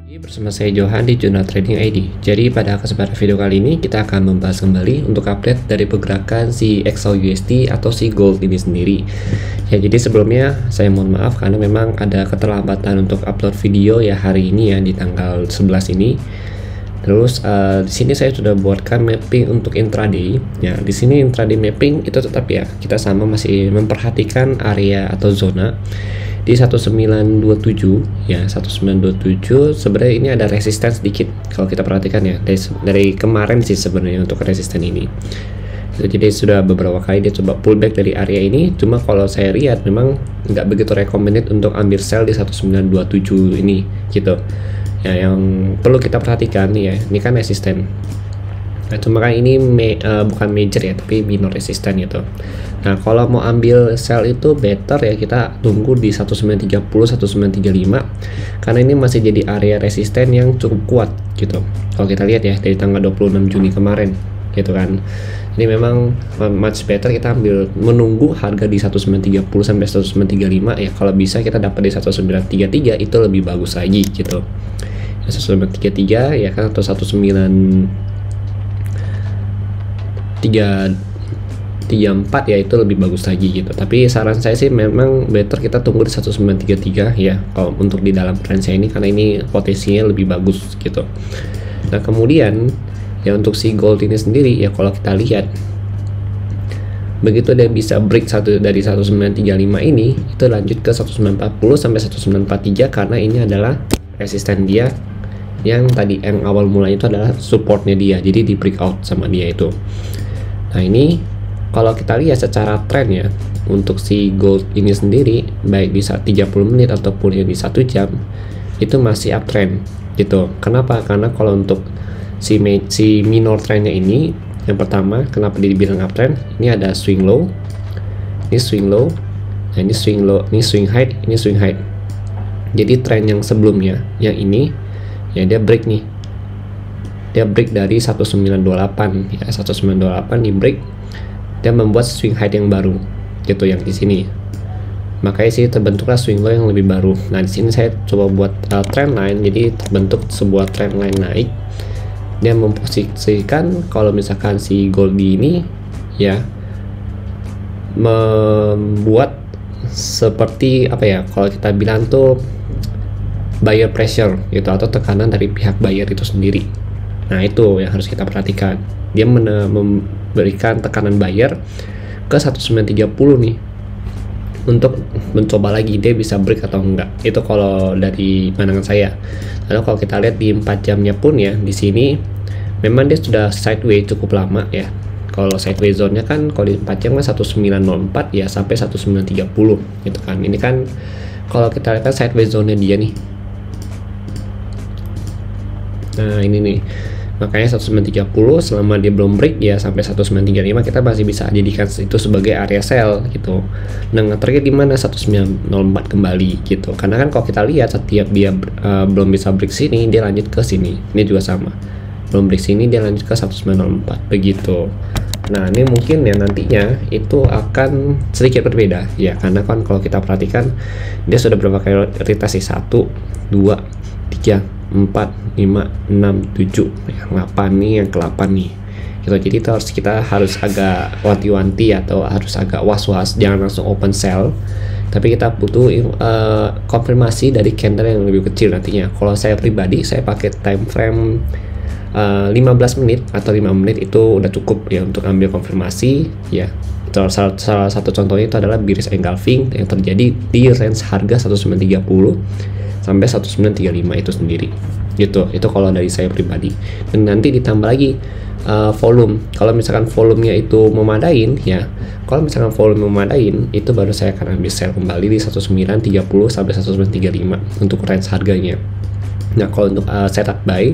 Bersama saya Johan di Jurnal Trading ID. Jadi pada kesempatan video kali ini kita akan membahas kembali untuk update dari pergerakan si XAUUSD atau si gold ini sendiri. Ya, jadi sebelumnya saya mohon maaf karena memang ada keterlambatan untuk upload video ya hari ini ya di tanggal 11 ini. Terus di sini saya sudah buatkan mapping untuk intraday. Ya, di sini intraday mapping itu tetap ya kita sama masih memperhatikan area atau zona di 1927 ya 1927. Sebenarnya ini ada resisten sedikit kalau kita perhatikan ya dari kemarin sih sebenarnya untuk resisten ini. Jadi sudah beberapa kali dia coba pullback dari area ini, cuma kalau saya lihat memang nggak begitu recommended untuk ambil sell di 1927 ini gitu ya. Yang perlu kita perhatikan nih ya, ini kan resisten. Nah, cuma kan ini bukan major ya, tapi minor resisten gitu. Nah, kalau mau ambil sell itu better ya kita tunggu di 1930, 1935 karena ini masih jadi area resisten yang cukup kuat gitu. Kalau kita lihat ya dari tanggal 26 Juni kemarin gitu kan. Ini memang much better kita ambil menunggu harga di 1930 sampai 1935 ya. Kalau bisa kita dapat di 1933 itu lebih bagus lagi gitu. 1933 ya kan, atau 1934 ya itu lebih bagus lagi gitu. Tapi saran saya sih memang better kita tunggu di 1933 ya kalau untuk di dalam range ini karena ini potensinya lebih bagus gitu. Nah, kemudian ya untuk si gold ini sendiri ya kalau kita lihat begitu dia bisa break dari 1935 ini itu lanjut ke 1940 sampai 1943 karena ini adalah resisten dia yang tadi yang awal mulanya itu adalah supportnya dia, jadi di breakout sama dia itu. Nah, ini kalau kita lihat secara tren ya untuk si gold ini sendiri baik di saat 30 menit ataupun yang di 1 jam itu masih uptrend gitu. Kenapa? Karena kalau untuk si minor trendnya ini yang pertama kenapa dia dibilang uptrend, ini ada swing low, ini swing low, nah ini swing low, ini swing high, ini swing high. Jadi tren yang sebelumnya yang ini ya dia break nih, dia break dari 1928 ya 1928 di break, dia membuat swing high yang baru gitu yang di sini. Makanya sih terbentuklah swing low yang lebih baru. Nah, di sini saya coba buat trend line, jadi terbentuk sebuah trend line naik. Dia memposisikan kalau misalkan si Goldie ini ya membuat seperti apa ya kalau kita bilang tuh buyer pressure gitu atau tekanan dari pihak buyer itu sendiri. Nah, itu yang harus kita perhatikan. Dia memberikan tekanan buyer ke 1930 nih untuk mencoba lagi dia bisa break atau enggak. Itu kalau dari pandangan saya. Lalu kalau kita lihat di 4 jamnya pun ya di sini memang dia sudah sideways cukup lama ya. Kalau sideways zone-nya kan kalau di 4 jam kan 1904 ya sampai 1930 gitu kan. Ini kan kalau kita lihat kan sideways zone-nya dia nih. Nah, ini nih. Makanya 1930 selama dia belum break ya sampai 1935 kita masih bisa jadikan itu sebagai area sell gitu. Nah, target di mana 1904 kembali gitu. Karena kan kalau kita lihat setiap dia belum bisa break sini dia lanjut ke sini. Ini juga sama. Belum break sini dia lanjut ke 1904 begitu. Nah, ini mungkin ya nantinya itu akan sedikit berbeda ya karena kan kalau kita perhatikan dia sudah berapa kali retest sih 1 2 3 4, 5, 6, 7 yang 8 nih, yang ke-8 nih gitu. Jadi itu kita harus agak wanti-wanti atau harus agak was-was, jangan langsung open sell, tapi kita butuh konfirmasi dari candle yang lebih kecil nantinya. Kalau saya pribadi saya pakai time frame 15 menit atau 5 menit itu udah cukup ya untuk ambil konfirmasi ya. Salah satu contohnya itu adalah bearish engulfing yang terjadi di range harga 1930 sampai 1935 itu sendiri gitu. Itu kalau dari saya pribadi. Dan nanti ditambah lagi volume. Kalau misalkan volumenya itu memadain ya, kalau misalkan volume memadain itu baru saya akan ambil sell kembali di 1930 sampai 1935 untuk range harganya. Nah, kalau untuk setup buy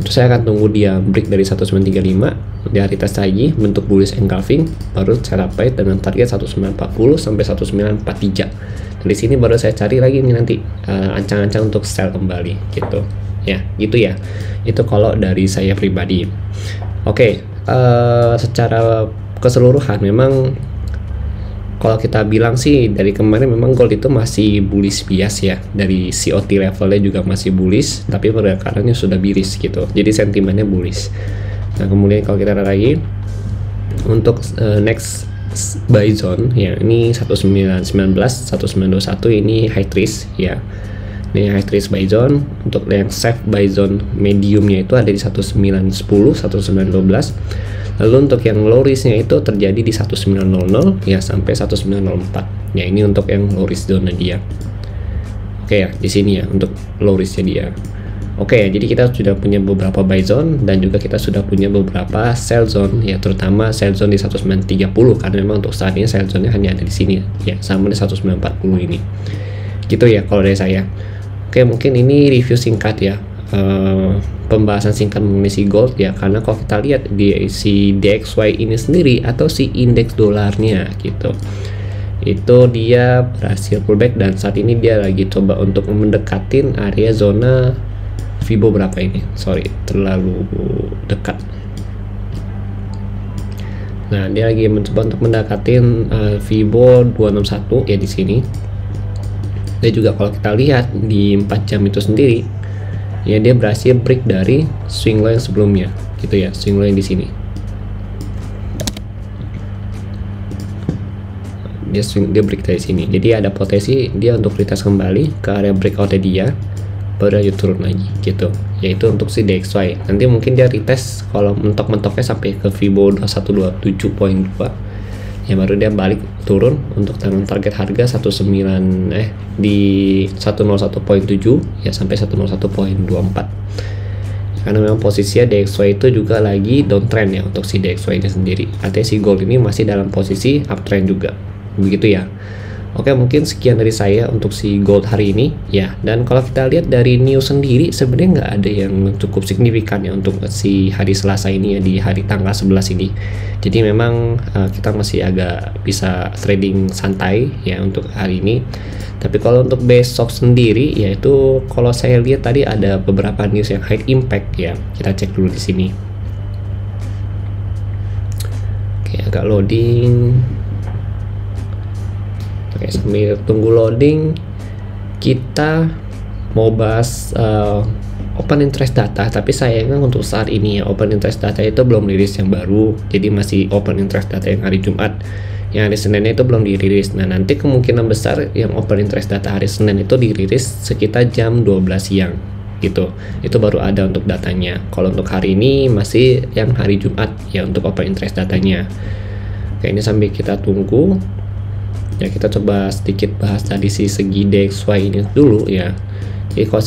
itu saya akan tunggu dia break dari 1935, dia retest lagi bentuk bullish engulfing, baru setup buy dengan target 1940 sampai 1943. Di sini baru saya cari lagi nih nanti ancang-ancang untuk sell kembali gitu ya. Gitu ya, itu kalau dari saya pribadi. Oke, secara keseluruhan memang Kalau kita bilang sih dari kemarin memang gold itu masih bullish bias ya, dari COT levelnya juga masih bullish, tapi pergerakannya sudah bearish gitu, jadi sentimennya bullish. Nah kemudian kalau kita lihat lagi untuk next buy zone ya, ini 1919 1921 ini high risk ya, ini high risk buy zone. Untuk yang safe buy zone mediumnya itu ada di 1910 1912. Lalu untuk yang low risknya itu terjadi di 1900 ya sampai 1904 ya, ini untuk yang low risk zone dia. Oke ya, di sini ya untuk low risknya dia. Oke ya, jadi kita sudah punya beberapa buy zone dan juga kita sudah punya beberapa sell zone ya, terutama sell zone di 1930 karena memang untuk saat ini sell zone-nya hanya ada di sini ya, sama di 1940 ini. Gitu ya kalau dari saya. Oke, mungkin ini review singkat ya. Pembahasan singkat mengenai si gold ya, karena kalau kita lihat di si DXY ini sendiri atau si indeks dolarnya gitu, itu dia berhasil pullback dan saat ini dia lagi coba untuk mendekatin area zona Fibo berapa ini, sorry terlalu dekat. Nah dia lagi mencoba untuk mendekatin Fibo 261 ya di sini. Dan juga kalau kita lihat di 4 jam itu sendiri ya, dia berhasil break dari swing low yang sebelumnya gitu ya, swing low yang di sini. Dia break dari sini, jadi ada potensi dia untuk retest kembali ke area breakout dia, baru dia turun lagi gitu, yaitu untuk si DXY. Nanti mungkin dia retest kalau mentok-mentoknya sampai ke Fibo 2127.2 ya, baru dia balik turun untuk target harga di 101.7 ya sampai 101.24. Karena memang posisinya DXY itu juga lagi downtrend ya untuk si DXY ini sendiri. Artinya si gold ini masih dalam posisi uptrend juga. Begitu ya. Oke, mungkin sekian dari saya untuk si gold hari ini ya. Dan kalau kita lihat dari news sendiri sebenarnya nggak ada yang cukup signifikan ya untuk si hari Selasa ini ya, di hari tanggal 11 ini. Jadi memang kita masih agak bisa trading santai ya untuk hari ini. Tapi kalau untuk besok sendiri yaitu kalau saya lihat tadi ada beberapa news yang high impact ya. Kita cek dulu di sini. Oke, agak loading. Oke, sambil tunggu loading kita mau bahas open interest data, tapi sayangnya untuk saat ini ya open interest data itu belum rilis yang baru, jadi masih open interest data yang hari Jumat. Yang hari Seninnya itu belum dirilis. Nah nanti kemungkinan besar yang open interest data hari Senin itu dirilis sekitar jam 12 siang gitu, itu baru ada untuk datanya. Kalau untuk hari ini masih yang hari Jumat ya untuk open interest datanya. Oke, ini sambil kita tunggu ya, kita coba sedikit bahas tadi si segi DXY ini dulu ya. Jadi kalau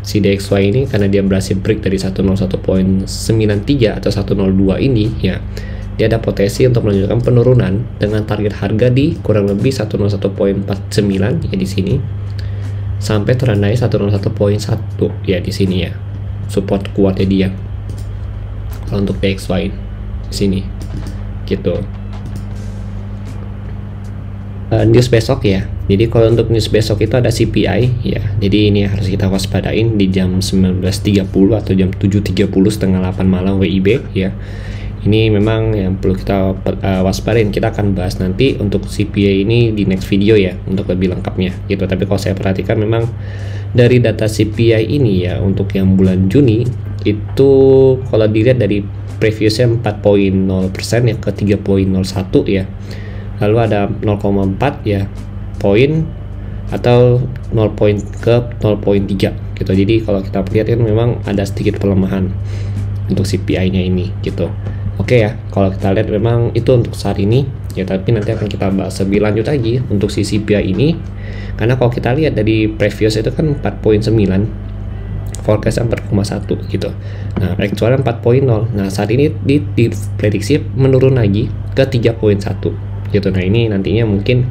si DXY ini karena dia berhasil break dari 101.93 atau 102 ini ya, dia ada potensi untuk melanjutkan penurunan dengan target harga di kurang lebih 101.49 ya di sini sampai terendai 101.1 ya di sini ya, support kuatnya dia kalau untuk DXY di sini gitu. News besok ya, jadi kalau untuk news besok itu ada CPI ya, jadi ini harus kita waspadain di jam 19.30 atau jam 7.30 setengah 8 malam WIB ya. Ini memang yang perlu kita waspadain. Kita akan bahas nanti untuk CPI ini di next video ya untuk lebih lengkapnya gitu. Tapi kalau saya perhatikan memang dari data CPI ini ya untuk yang bulan Juni itu kalau dilihat dari previousnya 4.0% ya ke 3.01 ya, lalu ada 0,4 ya poin atau 0 poin ke 0.3 gitu. Jadi kalau kita lihat kan memang ada sedikit pelemahan untuk CPI nya ini gitu. Oke ya, kalau kita lihat memang itu untuk saat ini ya, tapi nanti akan kita bahas lebih lanjut lagi untuk si CPI ini, karena kalau kita lihat dari previous itu kan 4.9, forecast 4,1 gitu. Nah actual 4.0. Nah saat ini diprediksi menurun lagi ke 3.1 gitu. Nah ini nantinya mungkin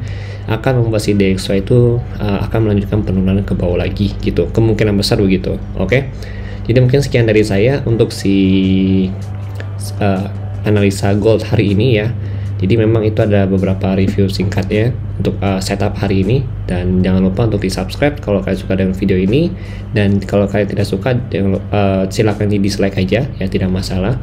akan membuat si DXY itu akan melanjutkan penurunan ke bawah lagi gitu, kemungkinan besar begitu. Oke, jadi mungkin sekian dari saya untuk si analisa gold hari ini ya. Jadi memang itu ada beberapa review singkatnya untuk setup hari ini, dan jangan lupa untuk di subscribe kalau kalian suka dengan video ini, dan kalau kalian tidak suka silahkan di dislike aja ya, tidak masalah.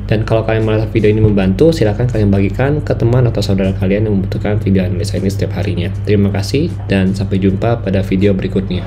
Dan kalau kalian merasa video ini membantu, silahkan kalian bagikan ke teman atau saudara kalian yang membutuhkan video analisa ini setiap harinya. Terima kasih dan sampai jumpa pada video berikutnya.